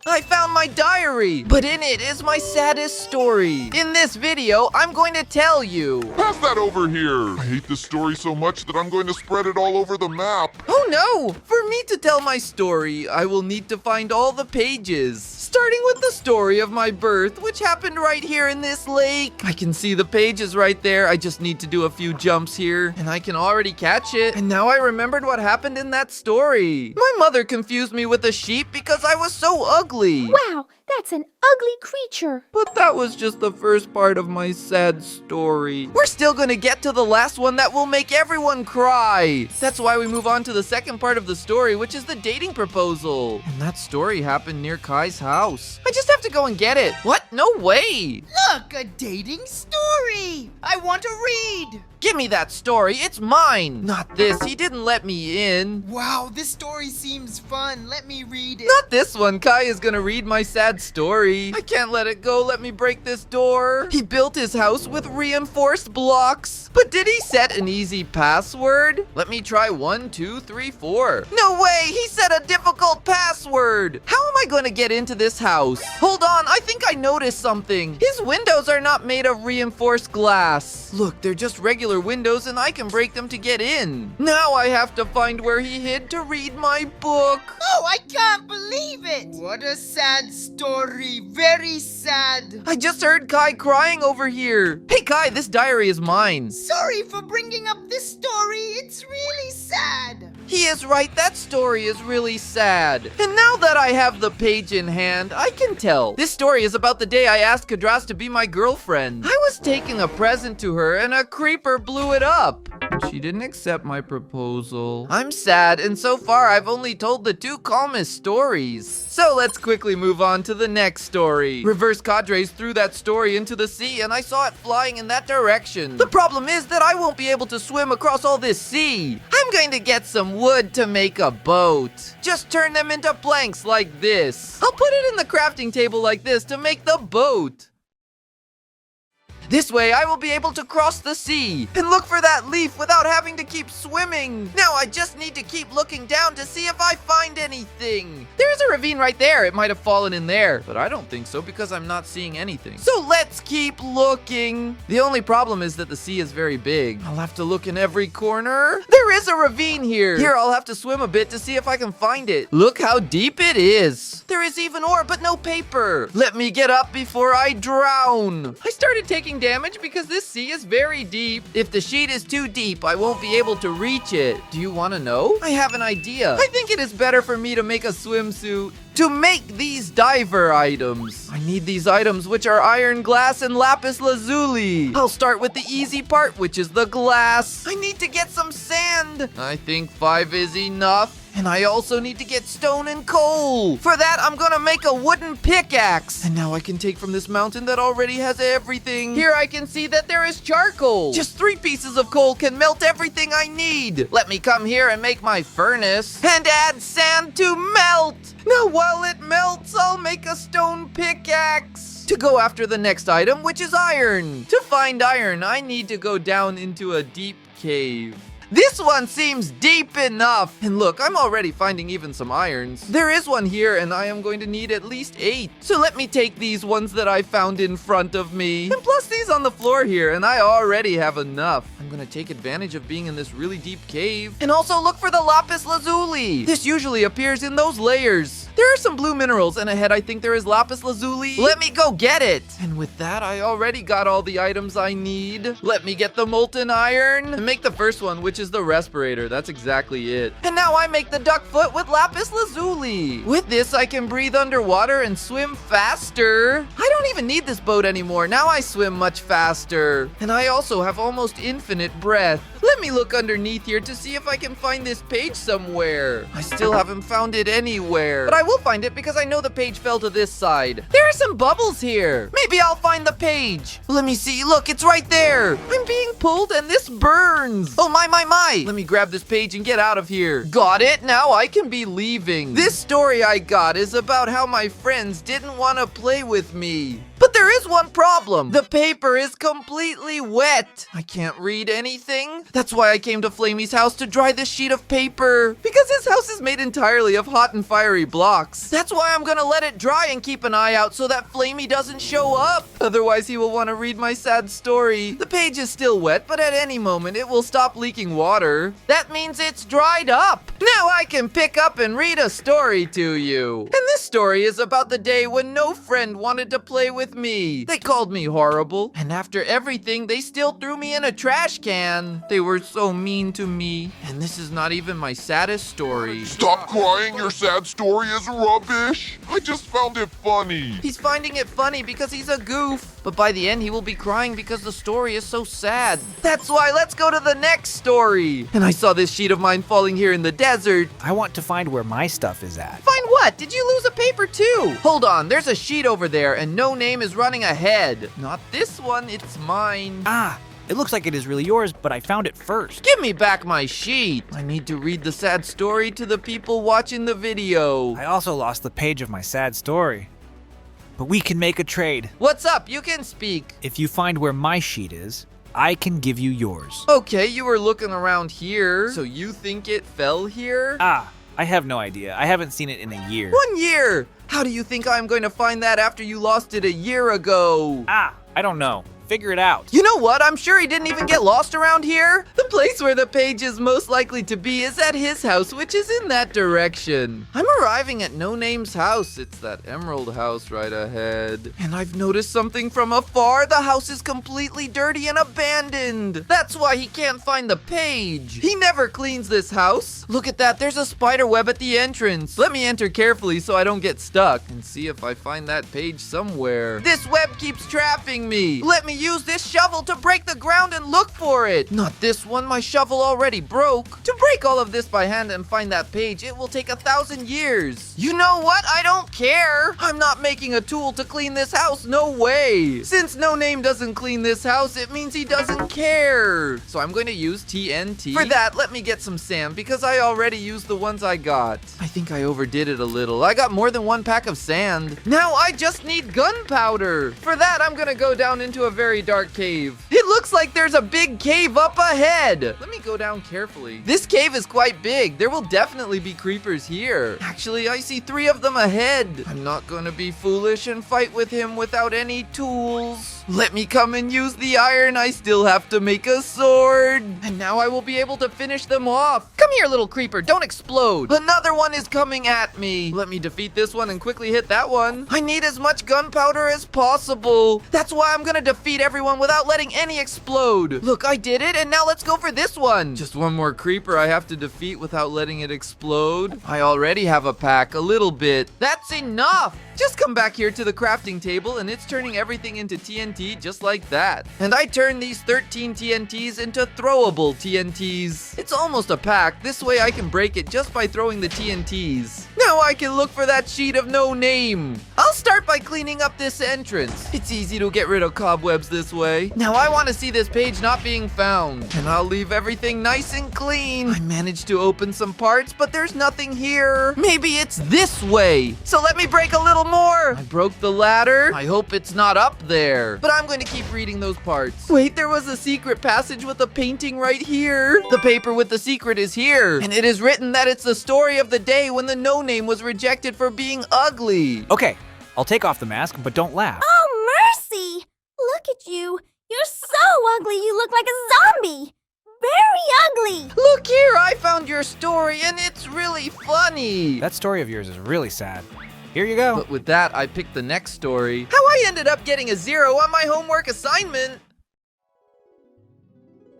I found my diary, but in it is my saddest story. In this video, I'm going to tell you. Pass that over here. I hate this story so much that I'm going to spread it all over the map. Oh no! For me to tell my story, I will need to find all the pages. Starting with the story of my birth, which happened right here in this lake. I can see the pages right there. I just need to do a few jumps here, and I can already catch it. And now I remembered what happened in that story. My mother confused me with a sheep because I was so ugly. Wow, that's an ugly creature. But that was just the first part of my sad story. We're still gonna get to the last one that will make everyone cry. That's why we move on to the second part of the story, which is the dating proposal. And that story happened near Kai's house. I just have to go and get it. What? No way. Look, a dating story! I want to read! Give me that story. It's mine. Not this. He didn't let me in. Wow, this story seems fun. Let me read it. Not this one. Kai is gonna read my sad story. I can't let it go. Let me break this door. He built his house with reinforced blocks. But did he set an easy password? Let me try 1, 2, 3, 4. No way. He set a difficult password. How am I going to get into this house? Hold on. I think I noticed something. His windows are not made of reinforced glass. Look, they're just regular windows and I can break them to get in. Now I have to find where he hid to read my book. Oh, I can't believe it! What a sad story. Very sad. I just heard Kai crying over here. Hey Kai, this diary is mine. Sorry for bringing up this story. It's really sad. He is right, that story is really sad. And now that I have the page in hand, I can tell. This story is about the day I asked Cadres to be my girlfriend. I was taking a present to her and a creeper blew it up. She didn't accept my proposal. I'm sad, and so far I've only told the 2 calmest stories. So let's quickly move on to the next story. Reverse Cadres threw that story into the sea, and I saw it flying in that direction. The problem is that I won't be able to swim across all this sea. I'm going to get some wood to make a boat. Just turn them into planks like this. I'll put it in the crafting table like this to make the boat. This way, I will be able to cross the sea and look for that leaf without having to keep swimming. Now I just need to keep looking down to see if I find anything. There's a ravine right there. It might have fallen in there, but I don't think so because I'm not seeing anything. So let's keep looking. The only problem is that the sea is very big. I'll have to look in every corner. There is a ravine here. Here, I'll have to swim a bit to see if I can find it. Look how deep it is. There is even ore, but no paper. Let me get up before I drown. I started taking damage because this sea is very deep. If the sheet is too deep, I won't be able to reach it. Do you want to know? I have an idea. I think it is better for me to make a swimsuit. To make these diver items, I need these items, which are iron, glass, and lapis lazuli. I'll start with the easy part, which is the glass. I need to get some sand. I think 5 is enough. And I also need to get stone and coal. For that, I'm gonna make a wooden pickaxe. And now I can take from this mountain that already has everything. Here I can see that there is charcoal. Just 3 pieces of coal can melt everything I need. Let me come here and make my furnace. And add sand to melt. Now while it melts, I'll make a stone pickaxe. To go after the next item, which is iron. To find iron, I need to go down into a deep cave. This one seems deep enough. And look, I'm already finding even some irons. There is one here, and I am going to need at least 8. So let me take these ones that I found in front of me. And plus these on the floor here, and I already have enough. I'm going to take advantage of being in this really deep cave. And also look for the lapis lazuli. This usually appears in those layers. There are some blue minerals, and ahead I think there is lapis lazuli. Let me go get it. And with that, I already got all the items I need. Let me get the molten iron and make the first one, which is the respirator. That's exactly it. And now I make the duck foot with lapis lazuli. With this, I can breathe underwater and swim faster. I don't even need this boat anymore. Now I swim much faster. And I also have almost infinite breath. Let me look underneath here to see if I can find this page somewhere. I still haven't found it anywhere. But I will find it because I know the page fell to this side. There are some bubbles here. Maybe I'll find the page. Let me see. Look, it's right there. I'm being pulled and this burns. Oh my. Let me grab this page and get out of here. Got it. Now I can be leaving. This story I got is about how my friends didn't want to play with me. But there is one problem. The paper is completely wet. I can't read anything. That's why I came to Flamey's house to dry this sheet of paper. Because his house is made entirely of hot and fiery blocks. That's why I'm gonna let it dry and keep an eye out so that Flamey doesn't show up. Otherwise, he will want to read my sad story. The page is still wet, but at any moment, it will stop leaking water. That means it's dried up. Now I can pick up and read a story to you. And this story is about the day when no friend wanted to play with me. They called me horrible, and after everything, they still threw me in a trash can. They were so mean to me, and this is not even my saddest story. Stop crying, your sad story is rubbish. I just found it funny. He's finding it funny because he's a goof, but by the end he will be crying because the story is so sad. That's why let's go to the next story. And I saw this sheet of mine falling here in the desert. I want to find where my stuff is at. Find what? Did you lose a paper too? Hold on, there's a sheet over there and no name is running ahead. Not this one, it's mine. Ah, it looks like it is really yours, but I found it first. Give me back my sheet. I need to read the sad story to the people watching the video. I also lost the page of my sad story. But we can make a trade. What's up? You can speak. If you find where my sheet is, I can give you yours. Okay, you were looking around here, so you think it fell here? Ah, I have no idea. I haven't seen it in a year. 1 year! How do you think I'm going to find that after you lost it a year ago? Ah, I don't know. Figure it out. You know what? I'm sure he didn't even get lost around here. The place where the page is most likely to be is at his house, which is in that direction. I'm arriving at No Name's house. It's that emerald house right ahead. And I've noticed something from afar. The house is completely dirty and abandoned. That's why he can't find the page. He never cleans this house. Look at that. There's a spider web at the entrance. Let me enter carefully so I don't get stuck and see if I find that page somewhere. This web keeps trapping me. Let me use this shovel to break the ground and look for it. Not this one, my shovel already broke. To break all of this by hand and find that page, it will take 1,000 years. You know what? I don't care. I'm not making a tool to clean this house, no way. Since No Name doesn't clean this house, it means he doesn't care. So I'm going to use TNT. For that, let me get some sand because I already used the ones I got. I think I overdid it a little. I got more than 1 pack of sand. Now I just need gunpowder. For that, I'm gonna go down into a very dark cave. It looks like there's a big cave up ahead. Let me go down carefully. This cave is quite big. There will definitely be creepers here. Actually, I see 3 of them ahead. I'm not gonna be foolish and fight with him without any tools. Let me come and use the iron. I still have to make a sword. And now I will be able to finish them off. Come here, little creeper. Don't explode. Another one is coming at me. Let me defeat this one and quickly hit that one. I need as much gunpowder as possible. That's why I'm gonna defeat everyone without letting any explode. Look, I did it, and now let's go for this one. Just one more creeper I have to defeat without letting it explode. I already have a pack, a little bit. That's enough. Just come back here to the crafting table and it's turning everything into TNT just like that. And I turn these 13 TNTs into throwable TNTs. It's almost a pack. This way I can break it just by throwing the TNTs. Now I can look for that sheet of No Name. I'll start by cleaning up this entrance. It's easy to get rid of cobwebs this way. Now I want to see this page not being found. And I'll leave everything nice and clean. I managed to open some parts, but there's nothing here. Maybe it's this way. So let me break a little more. I broke the ladder. I hope it's not up there. But I'm going to keep reading those parts. Wait, there was a secret passage with a painting right here. The paper with the secret is here. And it is written that it's the story of the day when the No Name was rejected for being ugly. Okay, I'll take off the mask, but don't laugh. Oh, mercy! Look at you. You're so ugly you look like a zombie. Very ugly. Look here, I found your story and it's really funny. That story of yours is really sad. Here you go. But with that, I picked the next story. How I ended up getting a 0 on my homework assignment.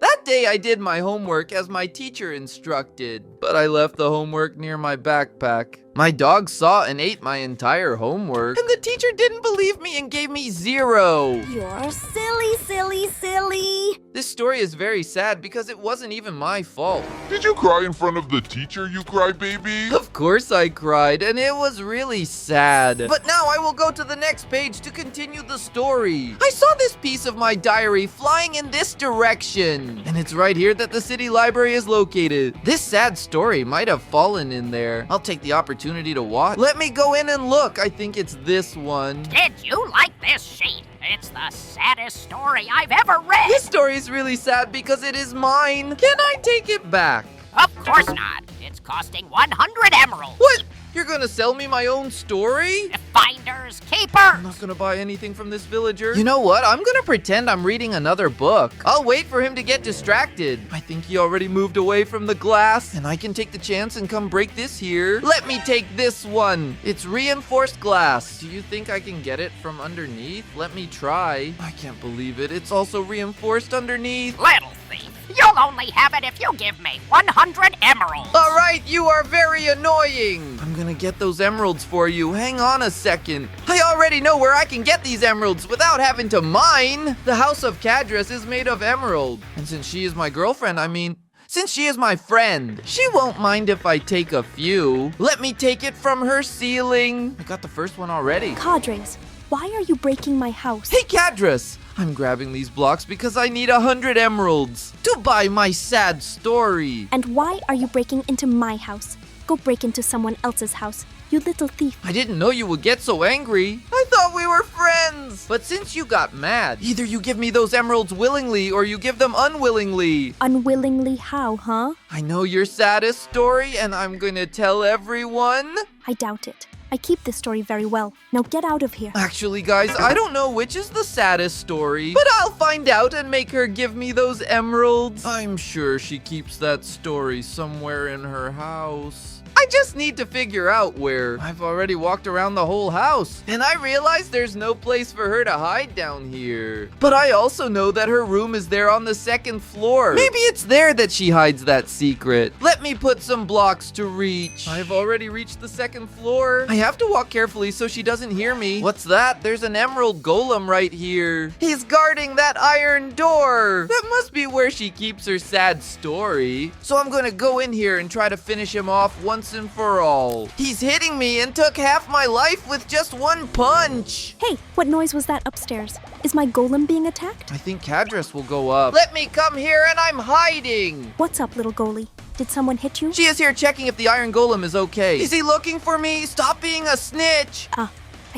That day I did my homework as my teacher instructed, but I left the homework near my backpack. My dog saw and ate my entire homework, and the teacher didn't believe me and gave me 0. You're silly, silly, silly. This story is very sad because it wasn't even my fault. Did you cry in front of the teacher, you crybaby? Of course I cried, and it was really sad. But now I will go to the next page to continue the story. I saw this piece of my diary flying in this direction, and it's right here that the city library is located. This sad story might have fallen in there. I'll take the opportunity opportunity to watch. Let me go in and look. I think it's this one. Did you like this sheet? It's the saddest story I've ever read. This story is really sad because it is mine. Can I take it back? Of course not. It's costing 100 emeralds. What? You're gonna sell me my own story? Finders, keepers. I'm not gonna buy anything from this villager. You know what? I'm gonna pretend I'm reading another book. I'll wait for him to get distracted. I think he already moved away from the glass, and I can take the chance and come break this here. Let me take this one. It's reinforced glass. Do you think I can get it from underneath? Let me try. I can't believe it. It's also reinforced underneath. Little thief. You'll only have it if you give me 100 emeralds. All right, you are very annoying. I'm gonna get those emeralds for you. Hang on a second. I already know where I can get these emeralds without having to mine. The house of Cadres is made of emerald. And since she is my girlfriend, since she is my friend, she won't mind if I take a few. Let me take it from her ceiling. I got the first one already. Cadres, why are you breaking my house? Hey, Cadres! I'm grabbing these blocks because I need 100 emeralds to buy my sad story. And why are you breaking into my house? Go break into someone else's house, you little thief. I didn't know you would get so angry. I thought we were friends. But since you got mad, either you give me those emeralds willingly or you give them unwillingly. Unwillingly how, huh? I know your saddest story and I'm gonna tell everyone. I doubt it. I keep this story very well. Now get out of here. Actually, guys, I don't know which is the saddest story, but I'll find out and make her give me those emeralds. I'm sure she keeps that story somewhere in her house. I just need to figure out where. I've already walked around the whole house, and I realize there's no place for her to hide down here. But I also know that her room is there on the second floor. Maybe it's there that she hides that secret. Let me put some blocks to reach. I've already reached the second floor. I have to walk carefully so she doesn't hear me. What's that? There's an emerald golem right here. He's guarding that iron door. That must be where she keeps her sad story. So I'm gonna go in here and try to finish him off once and for all. He's hitting me and took half my life with just one punch. Hey, what noise was that upstairs? Is my golem being attacked? I think Cadres will go up. Let me come here and I'm hiding. What's up, little goalie? Did someone hit you? She is here checking if the iron golem is okay. Is he looking for me? Stop being a snitch. I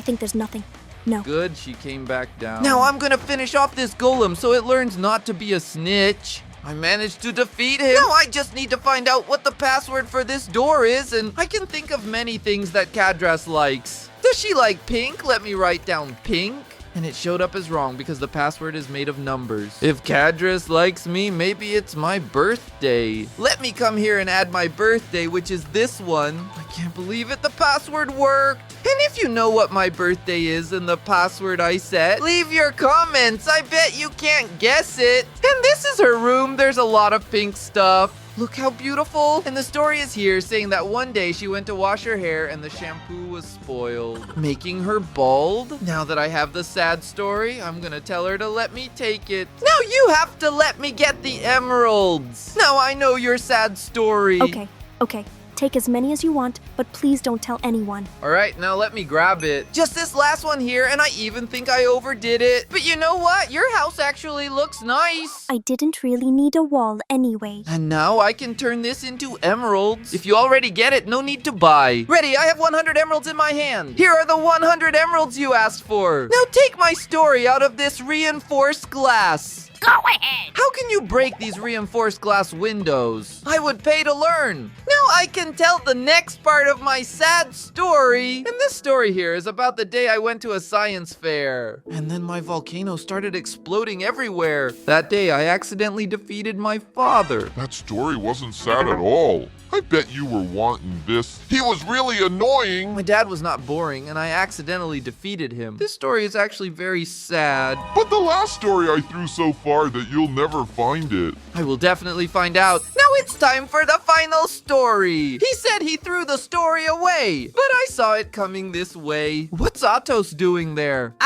think there's nothing. No. Good, she came back down. Now I'm gonna finish off this golem so it learns not to be a snitch. I managed to defeat him. Now I just need to find out what the password for this door is, and I can think of many things that Cadres likes. Does she like pink? Let me write down pink. And it showed up as wrong because the password is made of numbers. If Cadres likes me, maybe it's my birthday. Let me come here and add my birthday, which is this one. I can't believe it, the password worked. And if you know what my birthday is and the password I set, leave your comments. I bet you can't guess it. And this is her room. There's a lot of pink stuff. Look how beautiful. And the story is here saying that one day she went to wash her hair and the shampoo was spoiled, making her bald. Now that I have the sad story, I'm gonna tell her to let me take it. Now you have to let me get the emeralds. Now I know your sad story. Okay. Take as many as you want, but please don't tell anyone. All right, now let me grab it. Just this last one here, and I even think I overdid it. But you know what? Your house actually looks nice. I didn't really need a wall anyway. And now I can turn this into emeralds. If you already get it, no need to buy. Ready, I have 100 emeralds in my hand. Here are the 100 emeralds you asked for. Now take my story out of this reinforced glass. Go ahead. How can you break these reinforced glass windows? I would pay to learn. Now I can tell the next part of my sad story. And this story here is about the day I went to a science fair. And then my volcano started exploding everywhere. That day I accidentally defeated my father. That story wasn't sad at all. I bet you were wanting this. He was really annoying. My dad was not boring, and I accidentally defeated him. This story is actually very sad. But the last story I threw so far that you'll never find it. I will definitely find out. Now it's time for the final story. He said he threw the story away, but I saw it coming this way. What's Atos doing there?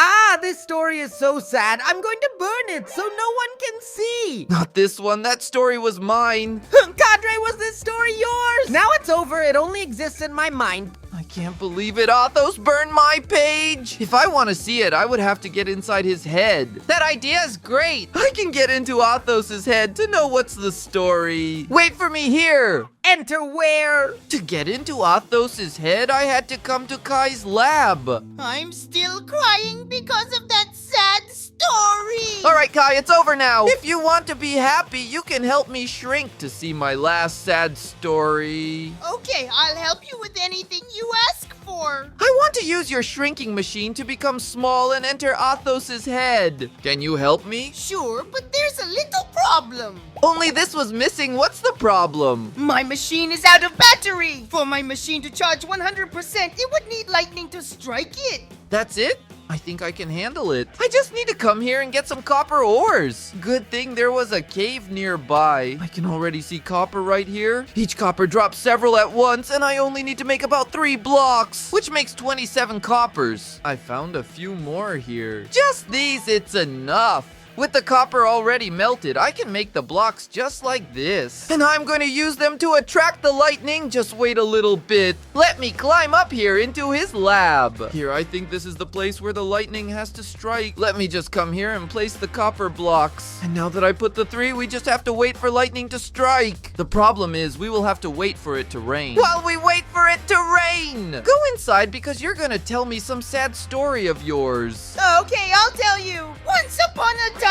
This story is so sad. I'm going to burn it so no one can see. Not this one. That story was mine. Cadre, was this story yours? Now it's over. It only exists in my mind. I can't believe it. Athos burned my page. If I want to see it, I would have to get inside his head. That idea is great. I can get into Athos's head to know what's the story. Wait for me here. Enter where? To get into Athos's head, I had to come to Kai's lab. I'm still crying because of that sad story. All right, Kai, it's over now. If you want to be happy, you can help me shrink to see my last sad story. Okay, I'll help you with anything you ask for. I want to use your shrinking machine to become small and enter Athos's head. Can you help me? Sure, but there's a little problem. Only this was missing. What's the problem? My machine is out of battery. For my machine to charge 100%, it would need lightning to strike it. That's it? I think I can handle it. I just need to come here and get some copper ores. Good thing there was a cave nearby. I can already see copper right here. Each copper drops several at once, and I only need to make about 3 blocks, which makes 27 coppers. I found a few more here. Just these, it's enough. With the copper already melted, I can make the blocks just like this. And I'm going to use them to attract the lightning. Just wait a little bit. Let me climb up here into his lab. Here, I think this is the place where the lightning has to strike. Let me just come here and place the copper blocks. And now that I put the 3, we just have to wait for lightning to strike. The problem is we will have to wait for it to rain. While we wait for it to rain! Go inside because you're going to tell me some sad story of yours. Okay, I'll tell you. Once upon a time.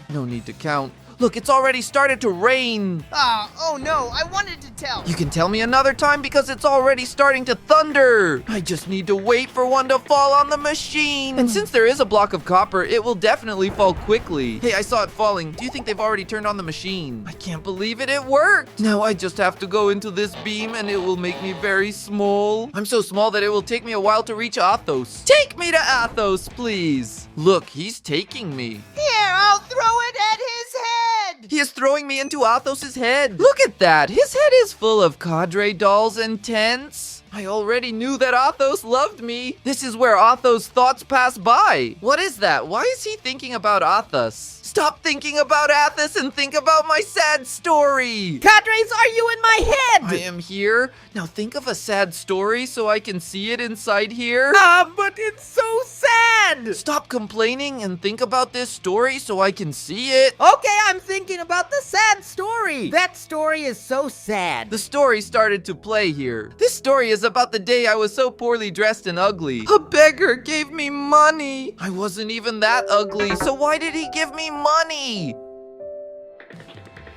No need to count. Look, it's already started to rain. Oh no, I wanted to tell. You can tell me another time because it's already starting to thunder. I just need to wait for one to fall on the machine. And since there is a block of copper, it will definitely fall quickly. Hey, I saw it falling. Do you think they've already turned on the machine? I can't believe it. It worked. Now I just have to go into this beam and it will make me very small. I'm so small that it will take me a while to reach Athos. Take me to Athos, please. Look, he's taking me. Here, I'll throw it at his head. He is throwing me into Athos's head. Look at that. His head is full of Cadre dolls and tents. I already knew that Athos loved me. This is where Athos' thoughts pass by. What is that? Why is he thinking about Athos? Stop thinking about Athos and think about my sad story. Cadres, are you in my head? I am here. Now think of a sad story so I can see it inside here. But it's so sad. Stop complaining and think about this story so I can see it. Okay, I'm thinking about the sad story. That story is so sad. The story started to play here. This story is about the day I was so poorly dressed and ugly. A beggar gave me money. I wasn't even that ugly, so why did he give me money?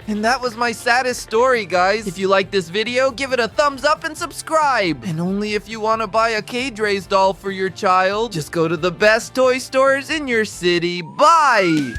And that was my saddest story, guys. If you like this video, give it a thumbs up and subscribe. And only if you want to buy a Cadres doll for your child, just go to the best toy stores in your city. Bye!